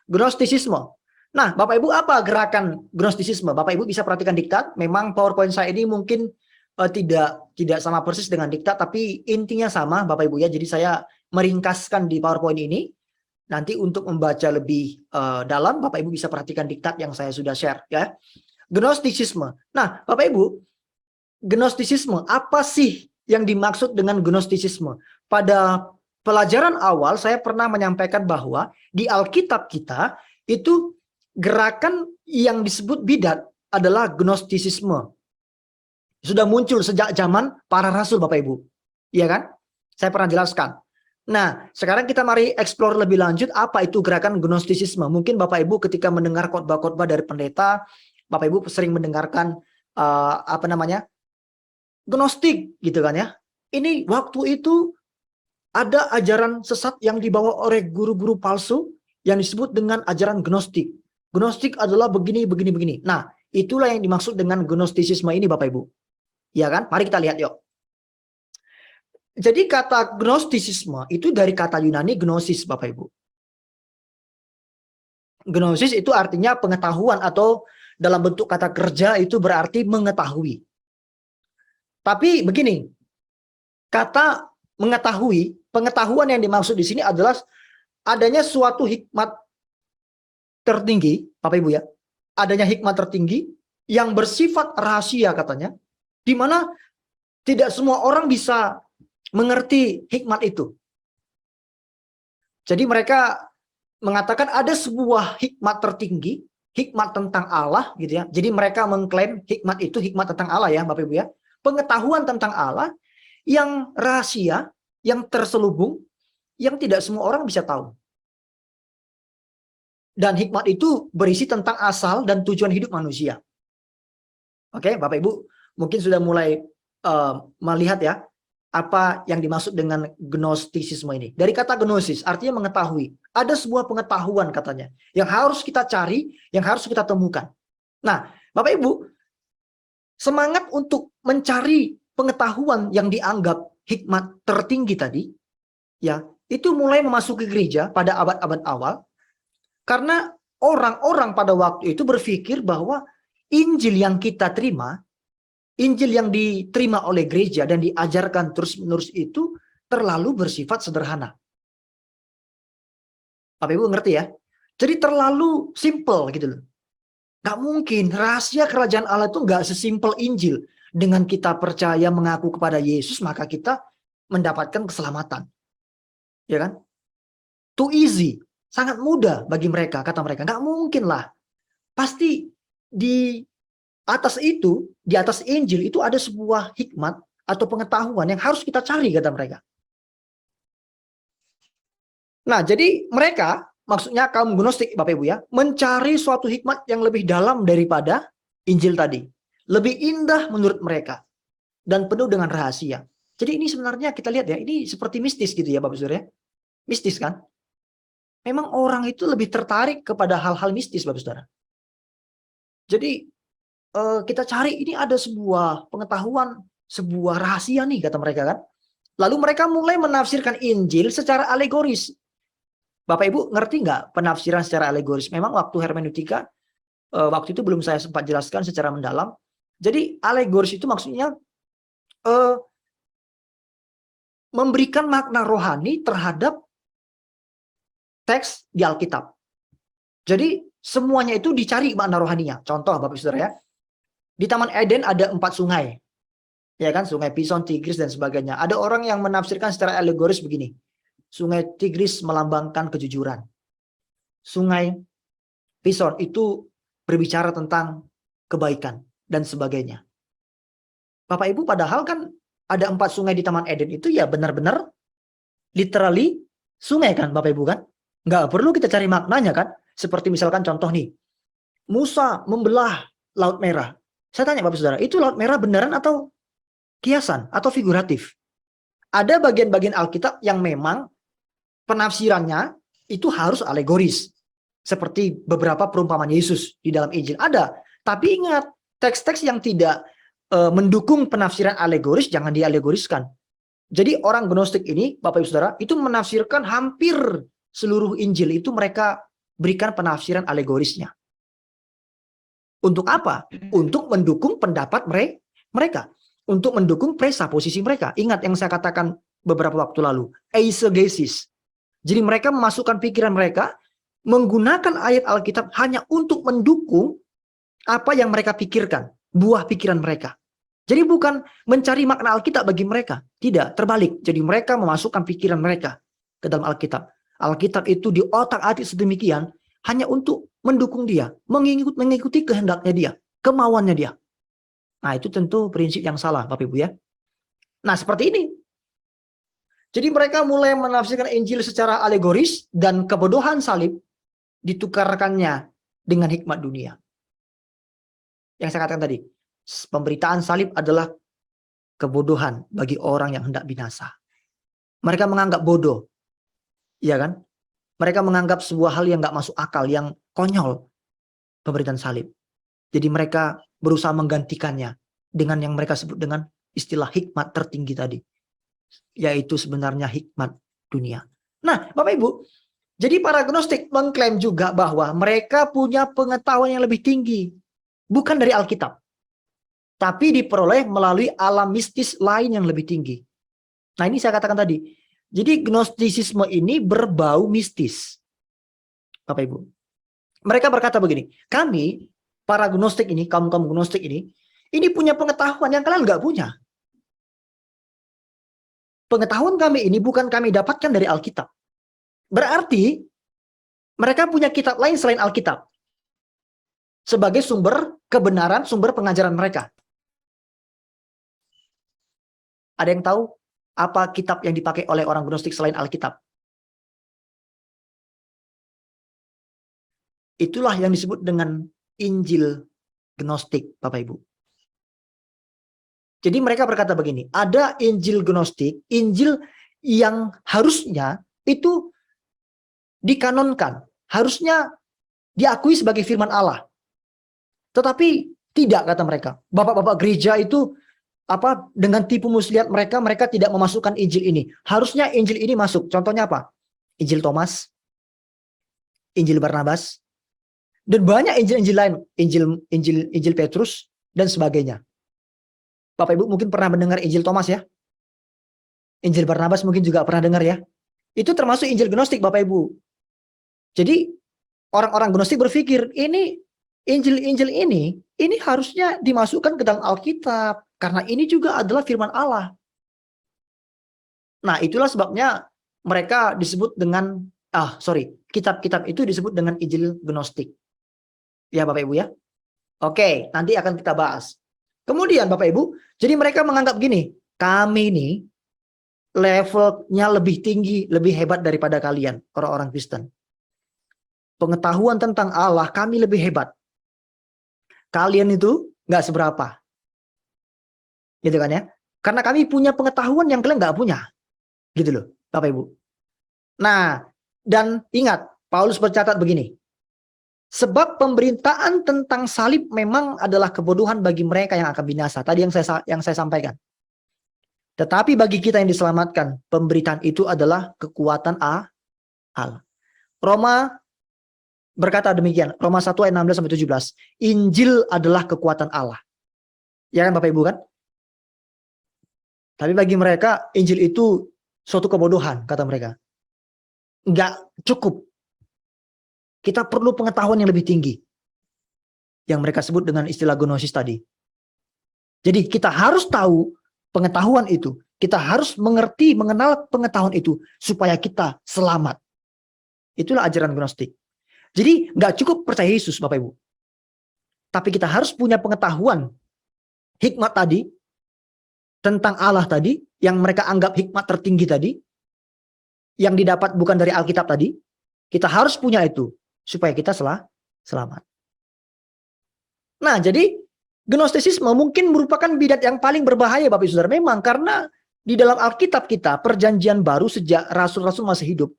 Gnostisisme. Nah, Bapak Ibu, apa gerakan Gnostisisme? Bapak Ibu bisa perhatikan diktat. Memang PowerPoint saya ini mungkin tidak sama persis dengan diktat, tapi intinya sama, Bapak Ibu ya. Jadi saya meringkaskan di PowerPoint ini. Nanti untuk membaca lebih dalam, Bapak Ibu bisa perhatikan diktat yang saya sudah share ya. Gnostisisme. Nah, Bapak Ibu, Gnostisisme, apa sih yang dimaksud dengan Gnostisisme? Pada pelajaran awal saya pernah menyampaikan bahwa di Alkitab kita itu gerakan yang disebut bidat adalah Gnostisisme. Sudah muncul sejak zaman para rasul, Bapak Ibu. Iya kan? Saya pernah jelaskan. Nah, sekarang kita mari explore lebih lanjut apa itu gerakan Gnostisisme. Mungkin Bapak Ibu ketika mendengar khotbah-khotbah dari pendeta, Bapak Ibu sering mendengarkan Gnostik gitu kan ya. Ini waktu itu ada ajaran sesat yang dibawa oleh guru-guru palsu yang disebut dengan ajaran Gnostik. Gnostik adalah begini, begini, begini. Nah, itulah yang dimaksud dengan Gnostisisme ini, Bapak Ibu. Ya kan? Mari kita lihat yuk. Jadi kata Gnostisisme itu dari kata Yunani gnosis, Bapak Ibu. Gnosis itu artinya pengetahuan, atau dalam bentuk kata kerja itu berarti mengetahui. Tapi begini, kata mengetahui, pengetahuan yang dimaksud di sini adalah adanya suatu hikmat tertinggi, Bapak Ibu ya. Adanya hikmat tertinggi yang bersifat rahasia katanya, di mana tidak semua orang bisa mengerti hikmat itu. Jadi mereka mengatakan ada sebuah hikmat tertinggi, hikmat tentang Allah gitu ya. Jadi mereka mengklaim hikmat itu hikmat tentang Allah ya, Bapak Ibu ya. Pengetahuan tentang Allah yang rahasia, yang terselubung, yang tidak semua orang bisa tahu. Dan hikmat itu berisi tentang asal dan tujuan hidup manusia. Oke, Bapak Ibu mungkin sudah mulai melihat ya apa yang dimaksud dengan Gnostisisme ini. Dari kata gnosis artinya mengetahui. Ada sebuah pengetahuan katanya yang harus kita cari, yang harus kita temukan. Nah, Bapak Ibu, semangat untuk mencari pengetahuan yang dianggap hikmat tertinggi tadi, ya, itu mulai memasuki gereja pada abad-abad awal, karena orang-orang pada waktu itu berpikir bahwa Injil yang kita terima, Injil yang diterima oleh gereja dan diajarkan terus-menerus itu terlalu bersifat sederhana. Bapak Ibu ngerti ya? Jadi terlalu simple gitu loh. Gak mungkin rahasia kerajaan Allah itu gak sesimpel Injil. Dengan kita percaya mengaku kepada Yesus, maka kita mendapatkan keselamatan. Ya kan? Too easy. Sangat mudah bagi mereka, kata mereka. Gak mungkin lah. Pasti di atas itu, di atas Injil itu ada sebuah hikmat atau pengetahuan yang harus kita cari, kata mereka. Nah, jadi mereka, maksudnya kaum Gnostik, Bapak Ibu ya, mencari suatu hikmat yang lebih dalam daripada Injil tadi. Lebih indah menurut mereka. Dan penuh dengan rahasia. Jadi ini sebenarnya kita lihat ya, ini seperti mistis gitu ya Bapak Saudara ya. Mistis kan? Memang orang itu lebih tertarik kepada hal-hal mistis Bapak Saudara. Jadi kita cari, ini ada sebuah pengetahuan, sebuah rahasia nih kata mereka kan. Lalu mereka mulai menafsirkan Injil secara alegoris. Bapak Ibu ngerti nggak penafsiran secara alegoris? Memang waktu hermeneutika, waktu itu belum saya sempat jelaskan secara mendalam. Jadi alegoris itu maksudnya memberikan makna rohani terhadap teks di Alkitab. Jadi semuanya itu dicari makna rohaninya. Contoh Bapak Saudara ya, di Taman Eden ada 4 sungai. Ya kan, Sungai Pison, Tigris dan sebagainya. Ada orang yang menafsirkan secara alegoris begini. Sungai Tigris melambangkan kejujuran. Sungai Pison itu berbicara tentang kebaikan dan sebagainya. Bapak Ibu, padahal kan ada 4 sungai di Taman Eden itu ya benar-benar literally sungai kan Bapak Ibu kan. Nggak perlu kita cari maknanya kan. Seperti misalkan contoh nih, Musa membelah Laut Merah. Saya tanya Bapak Saudara, itu Laut Merah beneran atau kiasan atau figuratif? Ada bagian-bagian Alkitab yang memang penafsirannya itu harus alegoris. Seperti beberapa perumpamaan Yesus di dalam Injil ada. Tapi ingat, teks-teks yang tidak mendukung penafsiran alegoris jangan dialegoriskan. Jadi orang Gnostik ini, Bapak Ibu Saudara, itu menafsirkan hampir seluruh Injil itu mereka berikan penafsiran alegorisnya. Untuk apa? Untuk mendukung pendapat mereka. Untuk mendukung presaposisi mereka. Ingat yang saya katakan beberapa waktu lalu. Eisegesis. Jadi mereka memasukkan pikiran mereka, menggunakan ayat Alkitab hanya untuk mendukung apa yang mereka pikirkan. Buah pikiran mereka. Jadi bukan mencari makna Alkitab bagi mereka. Tidak, terbalik. Jadi mereka memasukkan pikiran mereka ke dalam Alkitab. Alkitab itu di otak-atik sedemikian hanya untuk mendukung dia, mengikuti kehendaknya dia, kemauannya dia. Nah, itu tentu prinsip yang salah, Bapak Ibu ya. Nah, seperti ini. Jadi mereka mulai menafsirkan Injil secara alegoris dan kebodohan salib ditukarkannya dengan hikmat dunia. Yang saya katakan tadi, pemberitaan salib adalah kebodohan bagi orang yang hendak binasa. Mereka menganggap bodoh. Iya kan? Mereka menganggap sebuah hal yang nggak masuk akal, yang konyol, pemberitaan salib. Jadi mereka berusaha menggantikannya dengan yang mereka sebut dengan istilah hikmat tertinggi tadi. Yaitu sebenarnya hikmat dunia. Nah, Bapak Ibu, jadi para gnostik mengklaim juga bahwa mereka punya pengetahuan yang lebih tinggi. Bukan dari Alkitab. Tapi diperoleh melalui alam mistis lain yang lebih tinggi. Nah, ini saya katakan tadi. Jadi gnostisisme ini berbau mistis. Bapak Ibu. Mereka berkata begini, kami, para gnostik ini, kaum-kaum gnostik ini punya pengetahuan yang kalian nggak punya. Pengetahuan kami ini bukan kami dapatkan dari Alkitab. Berarti, mereka punya kitab lain selain Alkitab. Sebagai sumber kebenaran, sumber pengajaran mereka. Ada yang tahu apa kitab yang dipakai oleh orang gnostik selain Alkitab? Itulah yang disebut dengan Injil Gnostik, Bapak Ibu. Jadi mereka berkata begini, ada Injil Gnostik, Injil yang harusnya itu dikanonkan, harusnya diakui sebagai firman Allah. Tetapi tidak, kata mereka. Bapak-bapak gereja itu dengan tipu muslihat mereka tidak memasukkan Injil ini. Harusnya Injil ini masuk. Contohnya apa? Injil Thomas, Injil Barnabas, dan banyak Injil-Injil lain, Injil Petrus dan sebagainya. Bapak Ibu mungkin pernah mendengar Injil Thomas ya? Injil Barnabas mungkin juga pernah dengar ya? Itu termasuk Injil Gnostik, Bapak Ibu. Jadi orang-orang Gnostik berpikir ini Injil-Injil ini harusnya dimasukkan ke dalam Alkitab. Karena ini juga adalah firman Allah. Nah, itulah sebabnya mereka disebut dengan, kitab-kitab itu disebut dengan Injil Gnostik. Ya Bapak Ibu ya. Oke, nanti akan kita bahas. Kemudian Bapak Ibu, jadi mereka menganggap gini, kami ini levelnya lebih tinggi, lebih hebat daripada kalian, orang-orang Kristen. Pengetahuan tentang Allah kami lebih hebat. Kalian itu nggak seberapa. Gitu kan ya. Karena kami punya pengetahuan yang kalian nggak punya. Gitu loh, Bapak Ibu. Nah, dan ingat, Paulus bercatat begini. Sebab pemberitaan tentang salib memang adalah kebodohan bagi mereka yang akan binasa. Tadi yang saya sampaikan. Tetapi bagi kita yang diselamatkan, pemberitaan itu adalah kekuatan Allah. Roma berkata demikian, Roma 1 ayat 16-17. Injil adalah kekuatan Allah. Ya kan Bapak Ibu kan? Tapi bagi mereka, Injil itu suatu kebodohan, kata mereka. Nggak cukup. Kita perlu pengetahuan yang lebih tinggi. Yang mereka sebut dengan istilah gnosis tadi. Jadi kita harus tahu pengetahuan itu. Kita harus mengenal pengetahuan itu. Supaya kita selamat. Itulah ajaran gnostik. Jadi nggak cukup percaya Yesus, Bapak Ibu. Tapi kita harus punya pengetahuan. Hikmat tadi. Tentang Allah tadi, yang mereka anggap hikmat tertinggi tadi, yang didapat bukan dari Alkitab tadi, kita harus punya itu, supaya kita selamat. Nah, jadi, gnostisisme mungkin merupakan bidat yang paling berbahaya, Bapak Ibu Saudara. Memang, karena di dalam Alkitab kita, perjanjian baru sejak Rasul-Rasul masih hidup,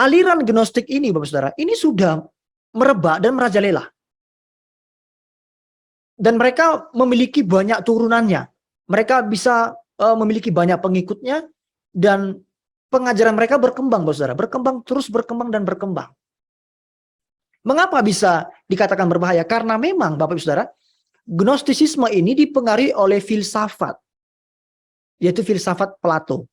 aliran gnostik ini, Bapak Saudara, ini sudah merebak dan merajalela. Dan mereka memiliki banyak turunannya. Mereka bisa memiliki banyak pengikutnya. Dan pengajaran mereka berkembang, saudara, berkembang terus, berkembang dan berkembang. Mengapa bisa dikatakan berbahaya? Karena memang Bapak Ibu Saudara, Gnostisisme ini dipengaruhi oleh filsafat, yaitu filsafat Plato.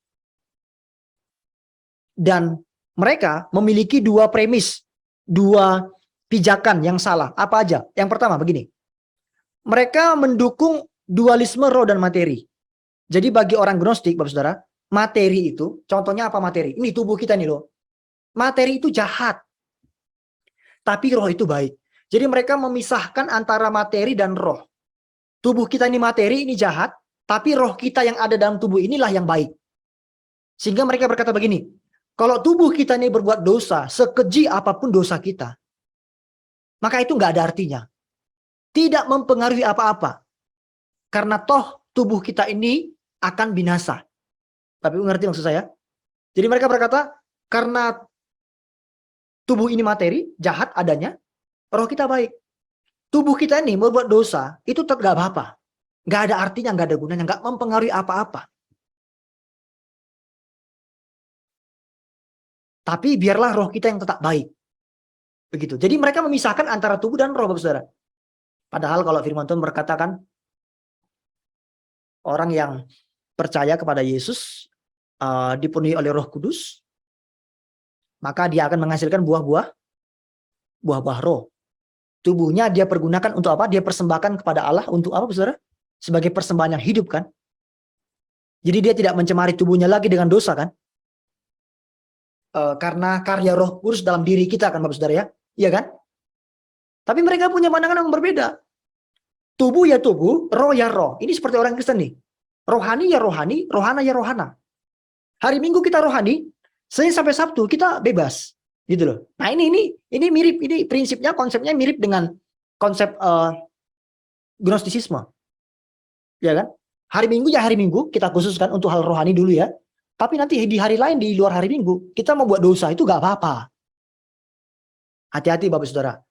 Dan mereka memiliki dua premis, dua pijakan yang salah. Apa aja? Yang pertama begini, mereka mendukung dualisme roh dan materi. Jadi bagi orang Gnostik, Bapak Saudara, materi itu, contohnya apa materi? Ini tubuh kita nih loh. Materi itu jahat, tapi roh itu baik. Jadi mereka memisahkan antara materi dan roh. Tubuh kita ini materi, ini jahat, tapi roh kita yang ada dalam tubuh inilah yang baik. Sehingga mereka berkata begini, kalau tubuh kita ini berbuat dosa, sekeji apapun dosa kita, maka itu nggak ada artinya. Tidak mempengaruhi apa-apa. Karena toh tubuh kita ini akan binasa. Tapi ngerti maksud saya? Jadi mereka berkata, karena tubuh ini materi, jahat adanya, roh kita baik. Tubuh kita ini berbuat dosa, itu tetap gak apa-apa. Gak ada artinya, gak ada gunanya, gak mempengaruhi apa-apa. Tapi biarlah roh kita yang tetap baik. Begitu. Jadi mereka memisahkan antara tubuh dan roh, Bapak Saudara. Padahal kalau firman Tuhan berkatakan, orang yang percaya kepada Yesus, dipenuhi oleh Roh Kudus, maka dia akan menghasilkan buah-buah roh. Tubuhnya dia pergunakan untuk apa? Dia persembahkan kepada Allah untuk apa, saudara? Sebagai persembahan yang hidup, kan? Jadi dia tidak mencemari tubuhnya lagi dengan dosa, kan? Karena karya Roh Kudus dalam diri kita, kan, Bapak Saudara, ya? Iya kan? Tapi mereka punya pandangan yang berbeda. Tubuh ya tubuh, roh ya roh. Ini seperti orang Kristen nih. Rohani ya rohani, rohana ya rohana. Hari Minggu kita rohani, Senin sampai Sabtu kita bebas. Gitu loh. Nah ini mirip, ini prinsipnya, konsepnya mirip dengan konsep Gnostisisme, ya kan? Hari Minggu ya hari Minggu kita khususkan untuk hal rohani dulu ya. Tapi nanti di hari lain di luar hari Minggu kita mau buat dosa itu gak apa-apa. Hati-hati Bapak Saudara.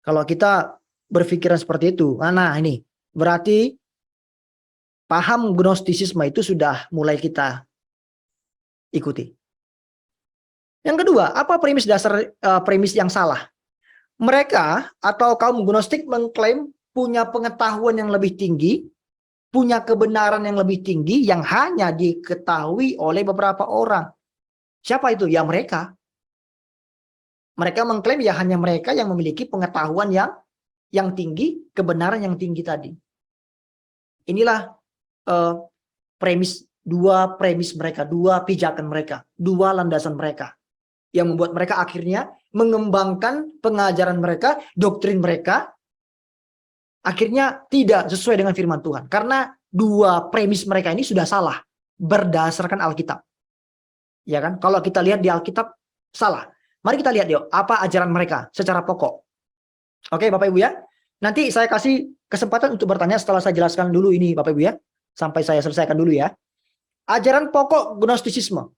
Kalau kita berpikiran seperti itu, nah ini berarti paham Gnostisisme itu sudah mulai kita ikuti. Yang kedua, apa premis dasar, premis yang salah? Mereka atau kaum Gnostik mengklaim punya pengetahuan yang lebih tinggi, punya kebenaran yang lebih tinggi yang hanya diketahui oleh beberapa orang. Siapa itu? Ya mereka. Mereka mengklaim ya hanya mereka yang memiliki pengetahuan yang tinggi, kebenaran yang tinggi tadi. Inilah dua premis mereka, dua pijakan mereka, dua landasan mereka. Yang membuat mereka akhirnya mengembangkan pengajaran mereka, doktrin mereka, akhirnya tidak sesuai dengan firman Tuhan. Karena dua premis mereka ini sudah salah berdasarkan Alkitab. Ya kan? Kalau kita lihat di Alkitab salah. Mari kita lihat yuk, apa ajaran mereka secara pokok. Oke, Bapak Ibu ya. Nanti saya kasih kesempatan untuk bertanya setelah saya jelaskan dulu ini, Bapak Ibu ya. Sampai saya selesaikan dulu ya. Ajaran pokok Gnostisisme.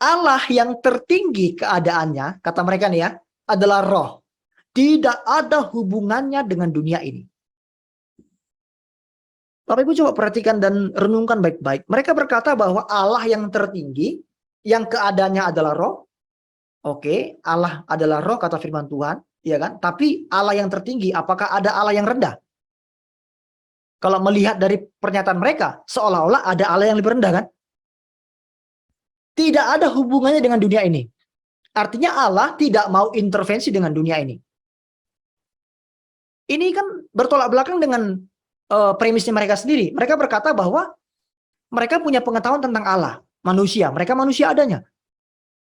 Allah yang tertinggi keadaannya, kata mereka nih ya, adalah roh. Tidak ada hubungannya dengan dunia ini. Bapak Ibu coba perhatikan dan renungkan baik-baik. Mereka berkata bahwa Allah yang tertinggi, yang keadaannya adalah roh. Oke, Allah adalah roh kata firman Tuhan, ya kan? Tapi Allah yang tertinggi, apakah ada Allah yang rendah? Kalau melihat dari pernyataan mereka, seolah-olah ada Allah yang lebih rendah, kan? Tidak ada hubungannya dengan dunia ini. Artinya Allah tidak mau intervensi dengan dunia ini. Ini kan bertolak belakang dengan premisnya mereka sendiri. Mereka berkata bahwa mereka punya pengetahuan tentang Allah, manusia. Mereka manusia adanya.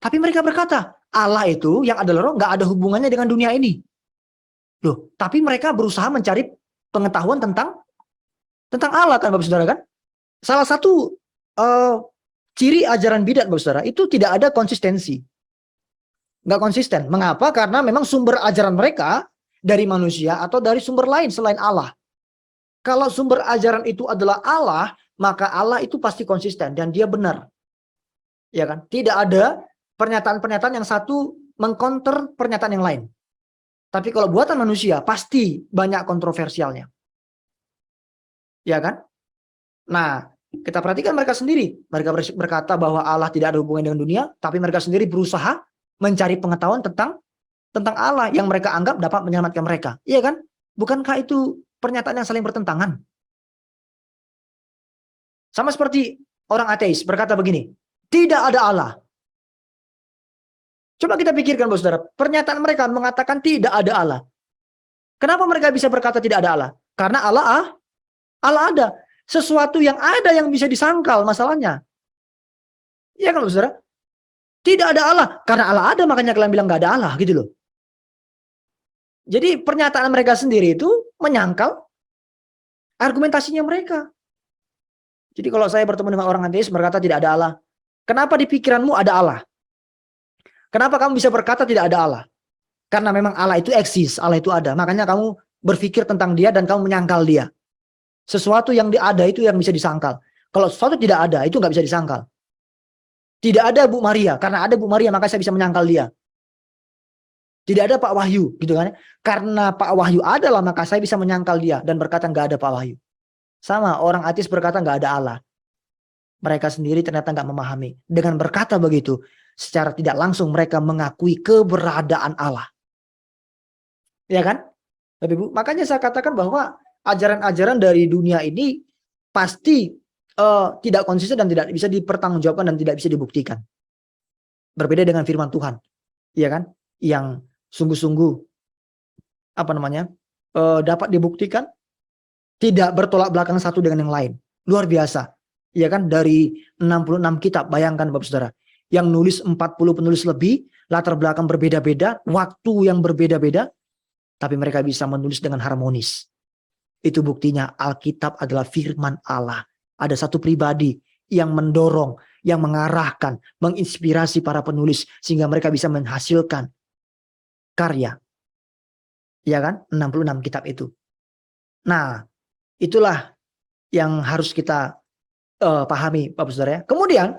Tapi mereka berkata, Allah itu yang adalah roh nggak ada hubungannya dengan dunia ini. Loh, tapi mereka berusaha mencari pengetahuan tentang Allah, kan Bapak Saudara, kan? Salah satu ciri ajaran bidat, Bapak Saudara, itu tidak ada konsistensi. Nggak konsisten. Mengapa? Karena memang sumber ajaran mereka dari manusia atau dari sumber lain selain Allah. Kalau sumber ajaran itu adalah Allah, maka Allah itu pasti konsisten dan dia benar. Ya kan? Tidak ada pernyataan-pernyataan yang satu mengkonter pernyataan yang lain. Tapi kalau buatan manusia pasti banyak kontroversialnya. Ya kan? Nah, Kita perhatikan mereka sendiri. Mereka berkata bahwa Allah tidak ada hubungan dengan dunia, tapi mereka sendiri berusaha mencari pengetahuan tentang Allah yang mereka anggap dapat menyelamatkan mereka. Iya kan? Bukankah itu pernyataan yang saling bertentangan? Sama seperti orang ateis berkata begini, tidak ada Allah. Coba kita pikirkan, saudara, pernyataan mereka mengatakan tidak ada Allah. Kenapa mereka bisa berkata tidak ada Allah? Karena Allah ada. Sesuatu yang ada yang bisa disangkal masalahnya. Iya kan, saudara? Tidak ada Allah. Karena Allah ada, makanya kalian bilang gak ada Allah, gitu loh. Jadi pernyataan mereka sendiri itu menyangkal argumentasinya mereka. Jadi kalau saya bertemu dengan orang ateis berkata tidak ada Allah. Kenapa di pikiranmu ada Allah? Kenapa kamu bisa berkata tidak ada Allah? Karena memang Allah itu eksis, Allah itu ada. Makanya kamu berpikir tentang dia dan kamu menyangkal dia. Sesuatu yang ada itu yang bisa disangkal. Kalau sesuatu tidak ada, itu nggak bisa disangkal. Tidak ada Bu Maria, karena ada Bu Maria maka saya bisa menyangkal dia. Tidak ada Pak Wahyu, gitu kan? Karena Pak Wahyu adalah maka saya bisa menyangkal dia dan berkata nggak ada Pak Wahyu. Sama orang ateis berkata nggak ada Allah. Mereka sendiri ternyata nggak memahami. Dengan berkata begitu, secara tidak langsung mereka mengakui keberadaan Allah. Ya kan? Tapi Bu, makanya saya katakan bahwa ajaran-ajaran dari dunia ini pasti tidak konsisten dan tidak bisa dipertanggungjawabkan dan tidak bisa dibuktikan. Berbeda dengan firman Tuhan, ya kan? Yang sungguh-sungguh dapat dibuktikan, tidak bertolak belakang satu dengan yang lain. Luar biasa, ya kan? Dari 66 kitab, bayangkan Bapak Saudara, yang nulis 40 penulis lebih, latar belakang berbeda-beda, waktu yang berbeda-beda, tapi mereka bisa menulis dengan harmonis. Itu buktinya Alkitab adalah firman Allah. Ada satu pribadi yang mendorong, yang mengarahkan, menginspirasi para penulis sehingga mereka bisa menghasilkan karya. Ya kan? 66 kitab itu. Nah, itulah yang harus kita pahami, Bapak Saudara ya. Kemudian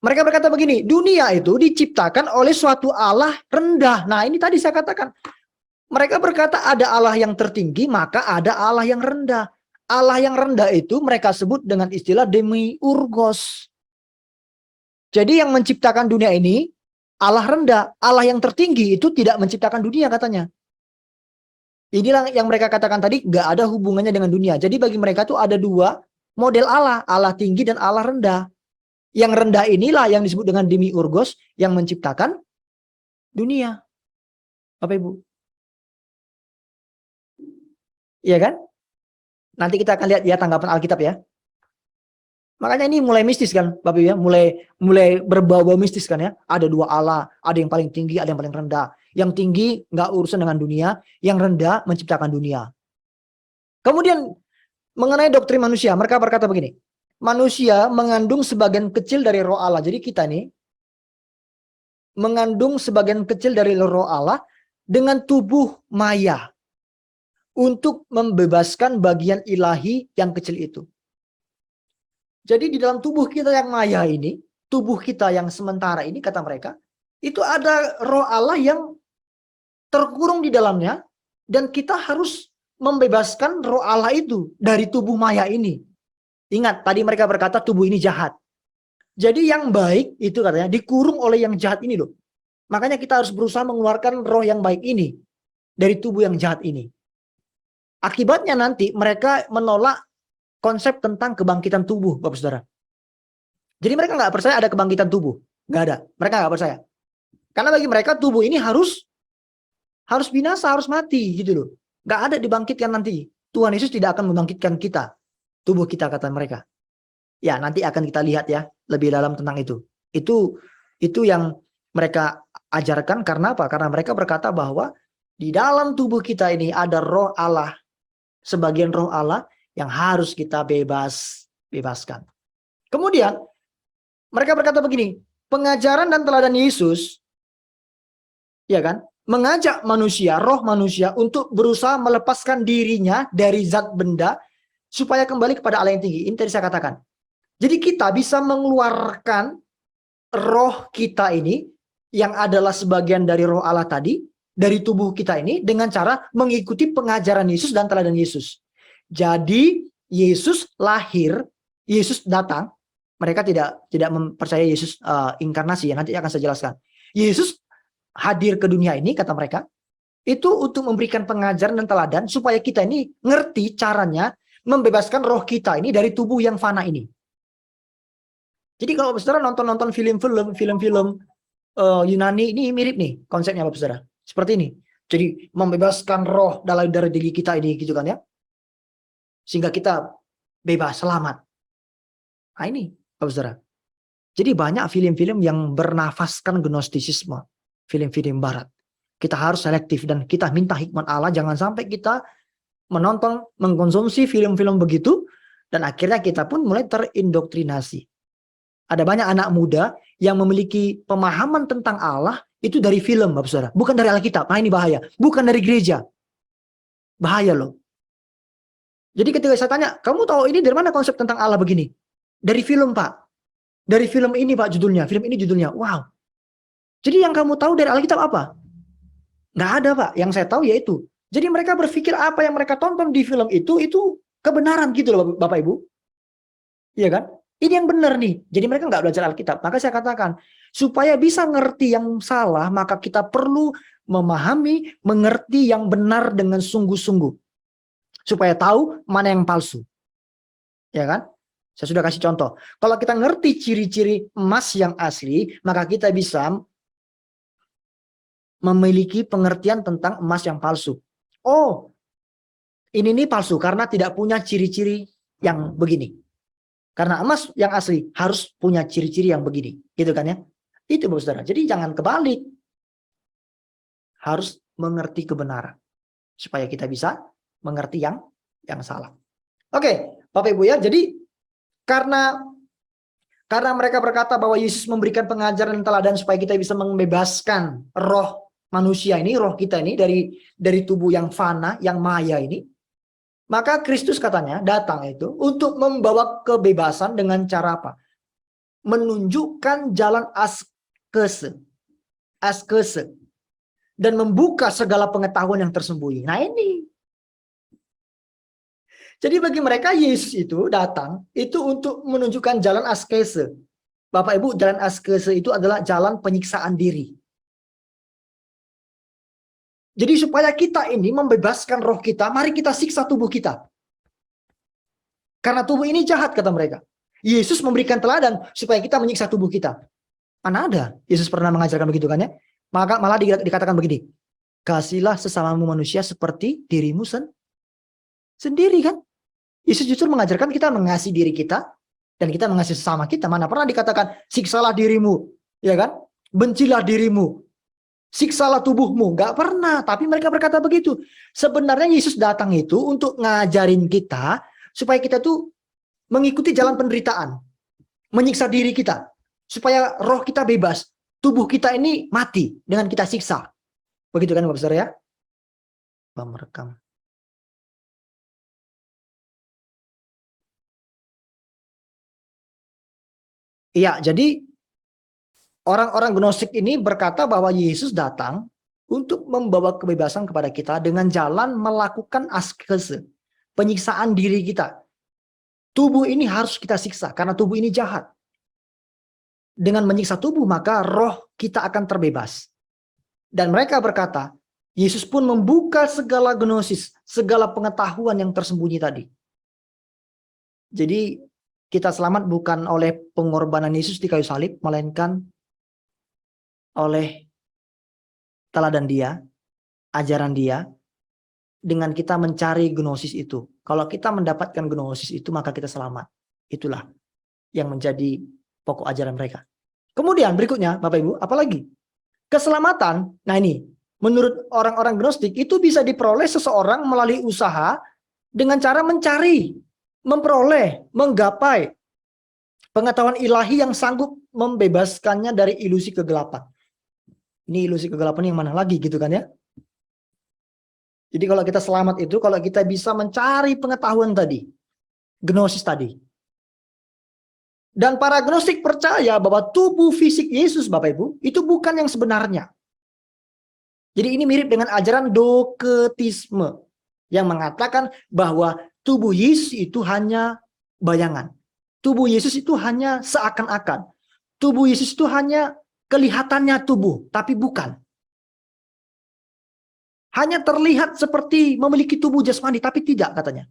mereka berkata begini, dunia itu diciptakan oleh suatu Allah rendah. Nah, ini tadi saya katakan, mereka berkata ada Allah yang tertinggi, maka ada Allah yang rendah. Allah yang rendah itu mereka sebut dengan istilah demiurgos. Jadi yang menciptakan dunia ini Allah rendah. Allah yang tertinggi itu tidak menciptakan dunia katanya. Inilah yang mereka katakan tadi, gak ada hubungannya dengan dunia. Jadi bagi mereka tuh ada dua model Allah. Allah tinggi dan Allah rendah. Yang rendah inilah yang disebut dengan demiurgos yang menciptakan dunia. Bapak Ibu. Iya kan? Nanti kita akan lihat ya tanggapan Alkitab ya. Makanya ini mulai mistis kan, Bapak Ibu ya, mulai berbau-bau mistis kan ya. Ada dua Allah, ada yang paling tinggi, ada yang paling rendah. Yang tinggi nggak urusan dengan dunia, yang rendah menciptakan dunia. Kemudian mengenai doktrin manusia, mereka berkata begini, manusia mengandung sebagian kecil dari roh Allah. Jadi kita nih mengandung sebagian kecil dari roh Allah dengan tubuh maya untuk membebaskan bagian ilahi yang kecil itu. Jadi di dalam tubuh kita yang maya ini, tubuh kita yang sementara ini, kata mereka, itu ada roh Allah yang terkurung di dalamnya, dan kita harus membebaskan roh Allah itu dari tubuh maya ini. Ingat, tadi mereka berkata tubuh ini jahat. Jadi yang baik itu katanya dikurung oleh yang jahat ini loh. Makanya kita harus berusaha mengeluarkan roh yang baik ini dari tubuh yang jahat ini. Akibatnya nanti mereka menolak konsep tentang kebangkitan tubuh, Bapak Saudara. Jadi mereka nggak percaya ada kebangkitan tubuh. Nggak ada. Mereka nggak percaya. Karena bagi mereka tubuh ini harus binasa, harus mati gitu loh. Nggak ada dibangkitkan nanti. Tuhan Yesus tidak akan membangkitkan kita. Tubuh kita, kata mereka. Ya, nanti akan kita lihat ya lebih dalam tentang itu. Itu yang mereka ajarkan karena apa? Karena mereka berkata bahwa di dalam tubuh kita ini ada roh Allah. Sebagian roh Allah yang harus kita bebaskan. Kemudian mereka berkata begini, pengajaran dan teladan Yesus, ya kan, mengajak manusia, roh manusia untuk berusaha melepaskan dirinya dari zat benda supaya kembali kepada Allah yang tinggi. Ini tadi saya katakan. Jadi kita bisa mengeluarkan roh kita ini yang adalah sebagian dari roh Allah tadi dari tubuh kita ini dengan cara mengikuti pengajaran Yesus dan teladan Yesus. Jadi Yesus lahir, Yesus datang. Mereka tidak mempercayai Yesus inkarnasi, yang nanti akan saya jelaskan. Yesus hadir ke dunia ini, kata mereka, itu untuk memberikan pengajaran dan teladan supaya kita ini ngerti caranya membebaskan roh kita ini dari tubuh yang fana ini. Jadi kalau saudara nonton film-film Yunani, ini mirip nih konsepnya Bapak Saudara. Seperti ini. Jadi membebaskan roh dari diri kita ini, gitu kan ya. Sehingga kita bebas, selamat. Nah ini Bapak Saudara. Jadi banyak film-film yang bernafaskan gnostisisme. Film-film barat. Kita harus selektif dan kita minta hikmat Allah. Jangan sampai kita menonton, mengkonsumsi film-film begitu. Dan akhirnya kita pun mulai terindoktrinasi. Ada banyak anak muda yang memiliki pemahaman tentang Allah itu dari film, Bapak Saudara. Bukan dari Alkitab. Nah ini bahaya. Bukan dari gereja. Bahaya loh. Jadi ketika saya tanya, kamu tahu ini dari mana konsep tentang Allah begini? Dari film, Pak. Dari film ini, Pak, judulnya. Film ini judulnya. Wow. Jadi yang kamu tahu dari Alkitab apa? Nggak ada, Pak. Yang saya tahu yaitu. Jadi mereka berpikir apa yang mereka tonton di film itu kebenaran gitu loh, Bapak Ibu. Iya kan? Ini yang benar nih. Jadi mereka nggak belajar Alkitab. Maka saya katakan, supaya bisa ngerti yang salah, maka kita perlu memahami, mengerti yang benar dengan sungguh-sungguh. Supaya tahu mana yang palsu. Ya kan? Saya sudah kasih contoh. Kalau kita ngerti ciri-ciri emas yang asli, maka kita bisa memiliki pengertian tentang emas yang palsu. Oh, ini nih palsu karena tidak punya ciri-ciri yang begini. Karena emas yang asli harus punya ciri-ciri yang begini. Gitu kan ya? Itu Bapak Saudara. Jadi jangan kebalik. Harus mengerti kebenaran. Supaya kita bisa mengerti yang salah. Oke, Bapak Ibu ya. Jadi karena mereka berkata bahwa Yesus memberikan pengajaran dan teladan supaya kita bisa membebaskan roh manusia ini, roh kita ini dari tubuh yang fana, yang maya ini. Maka Kristus katanya datang itu untuk membawa kebebasan dengan cara apa? Menunjukkan jalan askese. Dan membuka segala pengetahuan yang tersembunyi. Nah ini. Jadi bagi mereka Yesus itu datang itu untuk menunjukkan jalan askese. Bapak Ibu, jalan askese itu adalah jalan penyiksaan diri. Jadi supaya kita ini membebaskan roh kita, mari kita siksa tubuh kita. Karena tubuh ini jahat, kata mereka. Yesus memberikan teladan supaya kita menyiksa tubuh kita. Mana ada Yesus pernah mengajarkan begitu kan ya? Maka malah dikatakan begini. Kasihlah sesamamu manusia seperti dirimu sendiri kan? Yesus justru mengajarkan kita mengasihi diri kita dan kita mengasihi sesama kita. Mana pernah dikatakan siksalah dirimu, ya kan? Bencilah dirimu. Siksalah tubuhmu, nggak pernah. Tapi mereka berkata begitu. Sebenarnya Yesus datang itu untuk ngajarin kita supaya kita tuh mengikuti jalan penderitaan, menyiksa diri kita, supaya roh kita bebas, tubuh kita ini mati dengan kita siksa. Begitu kan Bapak Saudara ya? Merekam. Iya, jadi orang-orang Gnostik ini berkata bahwa Yesus datang untuk membawa kebebasan kepada kita dengan jalan melakukan askese, penyiksaan diri kita. Tubuh ini harus kita siksa karena tubuh ini jahat. Dengan menyiksa tubuh maka roh kita akan terbebas. Dan mereka berkata, Yesus pun membuka segala gnosis, segala pengetahuan yang tersembunyi tadi. Jadi kita selamat bukan oleh pengorbanan Yesus di kayu salib, melainkan oleh teladan Dia, ajaran Dia, dengan kita mencari gnosis itu. Kalau kita mendapatkan gnosis itu, maka kita selamat. Itulah yang menjadi pokok ajaran mereka. Kemudian berikutnya, Bapak Ibu, apalagi? Keselamatan, nah ini, menurut orang-orang Gnostik, itu bisa diperoleh seseorang melalui usaha dengan cara mencari, memperoleh, menggapai pengetahuan ilahi yang sanggup membebaskannya dari ilusi kegelapan. Ini ilusi kegelapan yang mana lagi gitu kan ya? Jadi kalau kita selamat itu, kalau kita bisa mencari pengetahuan tadi, gnosis tadi. Dan para gnostik percaya bahwa tubuh fisik Yesus, Bapak Ibu, itu bukan yang sebenarnya. Jadi ini mirip dengan ajaran doketisme, yang mengatakan bahwa tubuh Yesus itu hanya bayangan. Tubuh Yesus itu hanya seakan-akan. Tubuh Yesus itu hanya kelihatannya tubuh, tapi bukan. Hanya terlihat seperti memiliki tubuh jasmani, tapi tidak katanya.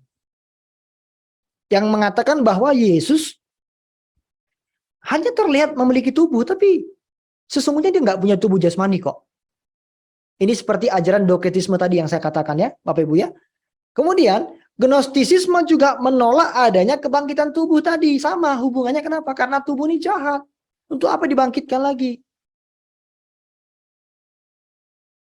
Yang mengatakan bahwa Yesus hanya terlihat memiliki tubuh, tapi sesungguhnya dia nggak punya tubuh jasmani kok. Ini seperti ajaran doketisme tadi yang saya katakan ya, Bapak Ibu ya. Kemudian, gnostisisme juga menolak adanya kebangkitan tubuh tadi. Sama hubungannya kenapa? Karena tubuh ini jahat. Untuk apa dibangkitkan lagi?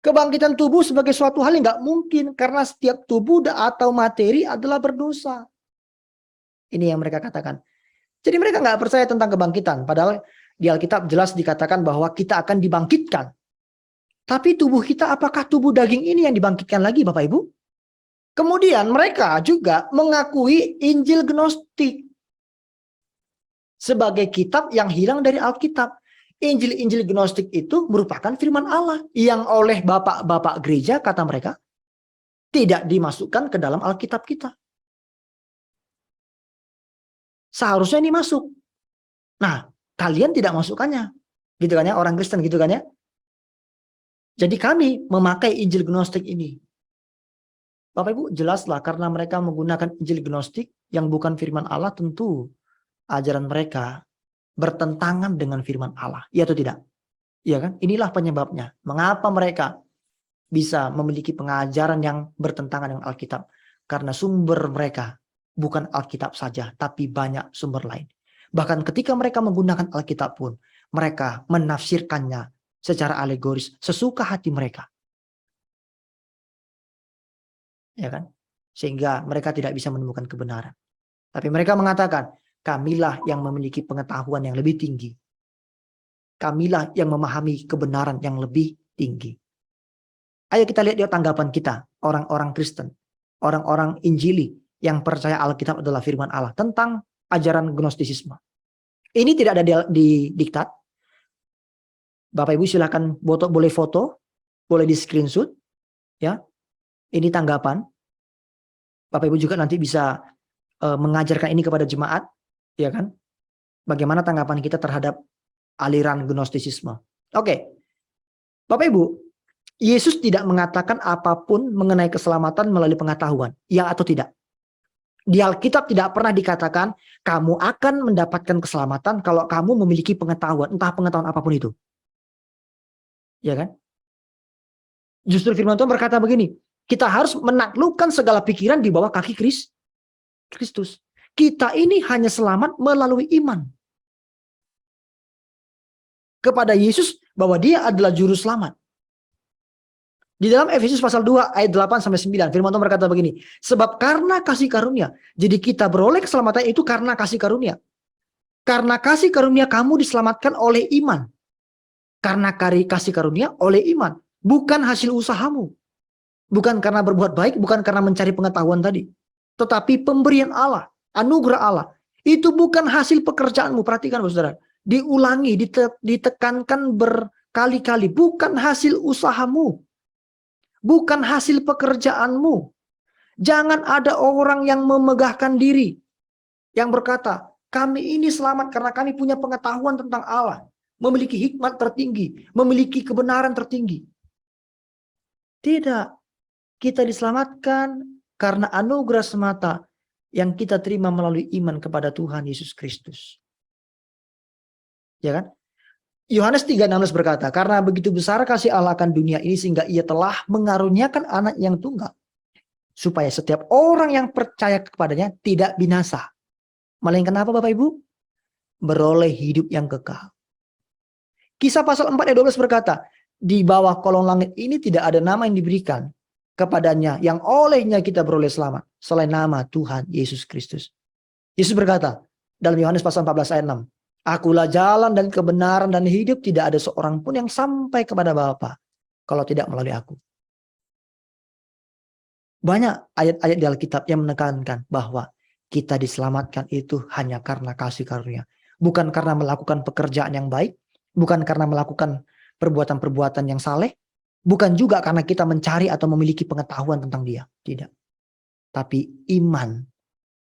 Kebangkitan tubuh sebagai suatu hal yang nggak mungkin. Karena setiap tubuh atau materi adalah berdosa. Ini yang mereka katakan. Jadi mereka nggak percaya tentang kebangkitan. Padahal di Alkitab jelas dikatakan bahwa kita akan dibangkitkan. Tapi tubuh kita, apakah tubuh daging ini yang dibangkitkan lagi, Bapak Ibu? Kemudian mereka juga mengakui Injil Gnostik sebagai kitab yang hilang dari Alkitab. Injil-Injil Gnostik itu merupakan firman Allah yang oleh bapak-bapak gereja, kata mereka, tidak dimasukkan ke dalam Alkitab kita. Seharusnya ini masuk. Nah, kalian tidak masukkannya. Gitu kan ya, orang Kristen gitu kan ya. Jadi kami memakai Injil Gnostik ini. Bapak Ibu, jelaslah karena mereka menggunakan Injil Gnostik yang bukan firman Allah, tentu ajaran mereka bertentangan dengan firman Allah. Iya atau tidak? Iya kan? Inilah penyebabnya. Mengapa mereka bisa memiliki pengajaran yang bertentangan dengan Alkitab? Karena sumber mereka bukan Alkitab saja, tapi banyak sumber lain. Bahkan ketika mereka menggunakan Alkitab pun, mereka menafsirkannya secara alegoris, sesuka hati mereka. Ya kan? Sehingga mereka tidak bisa menemukan kebenaran. Tapi mereka mengatakan, kamilah yang memiliki pengetahuan yang lebih tinggi. Kamilah yang memahami kebenaran yang lebih tinggi. Ayo kita lihat tanggapan kita, orang-orang Kristen, orang-orang Injili yang percaya Alkitab adalah firman Allah tentang ajaran Gnostisisme. Ini tidak ada di diktat. Bapak Ibu silakan boleh foto, boleh di screenshot, ya. Ini tanggapan. Bapak Ibu juga nanti bisa mengajarkan ini kepada jemaat, ya kan? Bagaimana tanggapan kita terhadap aliran Gnostisisme? Oke. Bapak Ibu, Yesus tidak mengatakan apapun mengenai keselamatan melalui pengetahuan, ya atau tidak? Di Alkitab tidak pernah dikatakan kamu akan mendapatkan keselamatan kalau kamu memiliki pengetahuan, entah pengetahuan apapun itu. Ya kan? Justru firman Tuhan berkata begini, kita harus menaklukkan segala pikiran di bawah kaki Kristus. Kita ini hanya selamat melalui iman kepada Yesus bahwa dia adalah juru selamat. Di dalam Efesus pasal 2 ayat 8-9 firman Tuhan berkata begini, sebab karena kasih karunia, jadi kita beroleh keselamatan itu karena kasih karunia. Karena kasih karunia kamu diselamatkan oleh iman. Karena kasih karunia oleh iman, bukan hasil usahamu. Bukan karena berbuat baik, bukan karena mencari pengetahuan tadi. Tetapi pemberian Allah, anugerah Allah. Itu bukan hasil pekerjaanmu. Perhatikan saudara. Diulangi, ditekankan berkali-kali. Bukan hasil usahamu. Bukan hasil pekerjaanmu. Jangan ada orang yang memegahkan diri. Yang berkata, kami ini selamat karena kami punya pengetahuan tentang Allah. Memiliki hikmat tertinggi. Memiliki kebenaran tertinggi. Tidak. Kita diselamatkan karena anugerah semata yang kita terima melalui iman kepada Tuhan Yesus Kristus. Ya kan? Yohanes 3:16 berkata, karena begitu besar kasih Allah akan dunia ini sehingga ia telah mengaruniakan anak yang tunggal. Supaya setiap orang yang percaya kepadanya tidak binasa. Melainkan apa Bapak Ibu? Beroleh hidup yang kekal. Kisah pasal 4 ayat 12 berkata, di bawah kolong langit ini tidak ada nama yang diberikan kepadanya yang olehnya kita beroleh selamat selain nama Tuhan Yesus Kristus. Yesus berkata dalam Yohanes pasal 14 ayat 6, akulah jalan dan kebenaran dan hidup, tidak ada seorang pun yang sampai kepada Bapa kalau tidak melalui aku. Banyak ayat-ayat di Alkitab yang menekankan bahwa kita diselamatkan itu hanya karena kasih karunia, bukan karena melakukan pekerjaan yang baik, bukan karena melakukan perbuatan-perbuatan yang saleh, bukan juga karena kita mencari atau memiliki pengetahuan tentang dia. Tidak. Tapi iman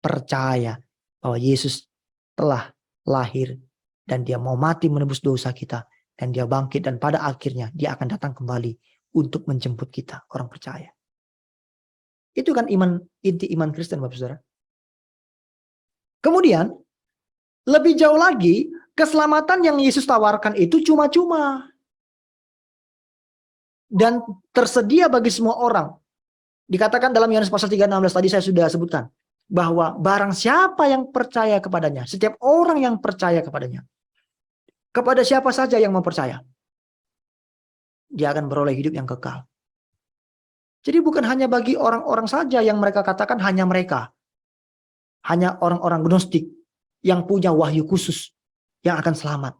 percaya bahwa Yesus telah lahir dan dia mau mati menebus dosa kita, dan dia bangkit, dan pada akhirnya dia akan datang kembali untuk menjemput kita, orang percaya. Itu kan inti iman Kristen, Bapak Saudara. Kemudian lebih jauh lagi, keselamatan yang Yesus tawarkan itu cuma-cuma dan tersedia bagi semua orang. Dikatakan dalam Yohanes pasal 3:16 tadi saya sudah sebutkan, bahwa barang siapa yang percaya kepadanya, setiap orang yang percaya kepadanya, kepada siapa saja yang mau percaya, dia akan beroleh hidup yang kekal. Jadi bukan hanya bagi orang-orang saja yang mereka katakan hanya mereka, hanya orang-orang gnostik yang punya wahyu khusus yang akan selamat.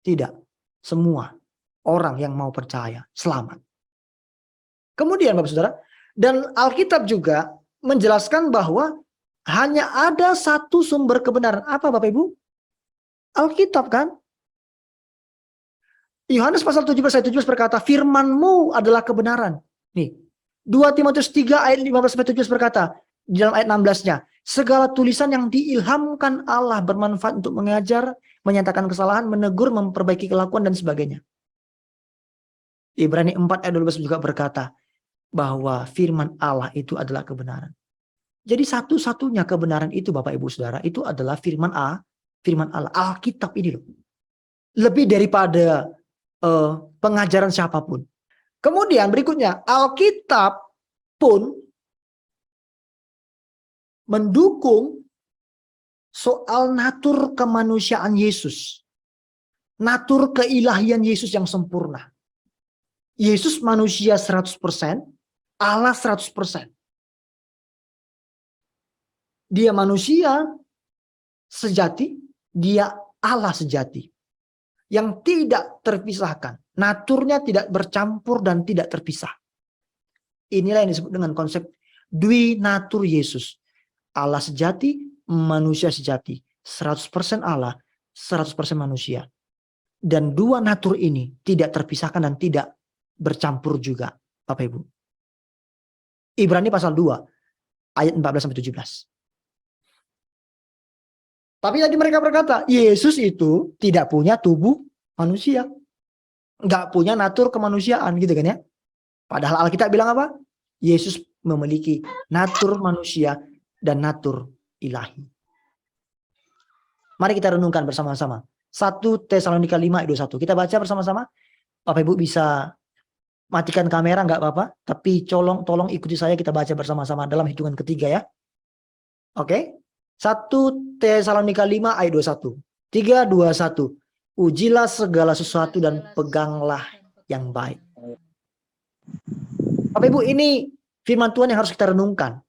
Tidak, semua orang yang mau percaya selamat. Kemudian Bapak Saudara, dan Alkitab juga menjelaskan bahwa hanya ada satu sumber kebenaran. Apa Bapak Ibu? Alkitab kan? Yohanes pasal 17 ayat 17 berkata, firman-Mu adalah kebenaran. Nih, 2 Timotius 3 ayat 15-17 berkata, di dalam ayat 16-nya, segala tulisan yang diilhamkan Allah bermanfaat untuk mengajar, menyatakan kesalahan, menegur, memperbaiki kelakuan, dan sebagainya. Ibrani 4 ayat 12 juga berkata, bahwa firman Allah itu adalah kebenaran. Jadi satu-satunya kebenaran itu Bapak Ibu Saudara, itu adalah firman Allah, Alkitab ini loh. Lebih daripada pengajaran siapapun. Kemudian berikutnya, Alkitab pun mendukung soal natur kemanusiaan Yesus. Natur keilahian Yesus yang sempurna. Yesus manusia 100%, Allah 100%. Dia manusia sejati, dia Allah sejati. Yang tidak terpisahkan. Naturnya tidak bercampur dan tidak terpisah. Inilah yang disebut dengan konsep Dwinatur Yesus. Allah sejati, manusia sejati. 100% Allah, 100% manusia. Dan dua natur ini tidak terpisahkan dan tidak bercampur juga, Bapak Ibu. Ibrani pasal 2 ayat 14-17. Tapi tadi mereka berkata, Yesus itu tidak punya tubuh manusia. Nggak punya natur kemanusiaan gitu kan ya. Padahal Alkitab bilang apa? Yesus memiliki natur manusia dan natur ilahi. Mari kita renungkan bersama-sama. 1 Tesalonika 5 ayat 21. Kita baca bersama-sama. Bapak Ibu bisa matikan kamera nggak apa-apa, tapi tolong ikuti saya, kita baca bersama-sama dalam hitungan ketiga ya. Oke. 1 Tesalonika 5 ayat 21. 3, 2, 1. Ujilah segala sesuatu dan peganglah yang baik. Bapak Ibu, ini firman Tuhan yang harus kita renungkan.